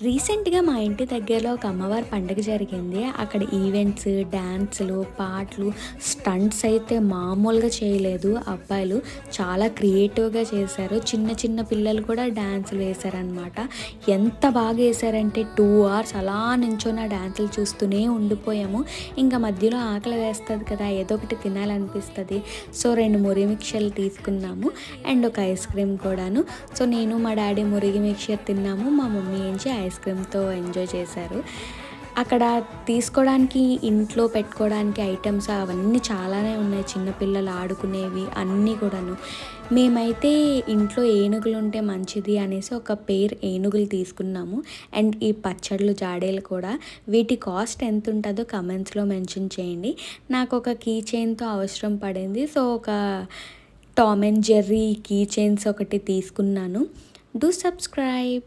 రీసెంట్‌గా మా ఇంటి దగ్గరలో ఒక అమ్మవారి పండుగ జరిగింది. అక్కడ ఈవెంట్స్, డాన్సులు, పాటలు, స్టంట్స్ అయితే మామూలుగా చేయలేదు అబ్బాయిలు. చాలా క్రియేటివ్‌గా చేశారు. చిన్న చిన్న పిల్లలు కూడా డాన్సులు వేశారనమాట. ఎంత బాగా ఏశారంటే 2 అవర్స్ అలా నించొని ఆ డాన్సులు చూస్తూనే ఉండిపోయాము. ఇంక మధ్యలో ఆకలి వేస్తది కదా! ఏదో ఒకటి తినాలనిపిస్తది. సో, 2 మురి మిక్చర్లు తీసుకున్నాము. అండ్ ఒక ఐస్ క్రీమ్ కూడాను. సో, నేను మా డాడీ మురిగి మిక్చర్ తిన్నాము. మా మమ్మీ ఏంచి ఐస్ క్రీమ్‌తో ఎంజాయ్ చేశారు. అక్కడ తీసుకోవడానికి, ఇంట్లో పెట్టుకోవడానికి ఐటెమ్స్ అవన్నీ చాలానే ఉన్నాయి. చిన్నపిల్లలు ఆడుకునేవి అన్నీ కూడాను. మేమైతే ఇంట్లో ఏనుగులుంటే మంచిది అనేసి ఒక పెయిర్ ఏనుగులు తీసుకున్నాము. అండ్ ఈ పచ్చళ్ళు, జాడీలు కూడా. వీటి కాస్ట్ ఎంతుంటదో కమెంట్స్‌లో మెన్షన్ చేయండి. నాకొక కీ చైన్‌తో అవసరం పడింది. సో, ఒక Tom and Jerry key chains ఒకటి తీసుకున్నాను. Do subscribe.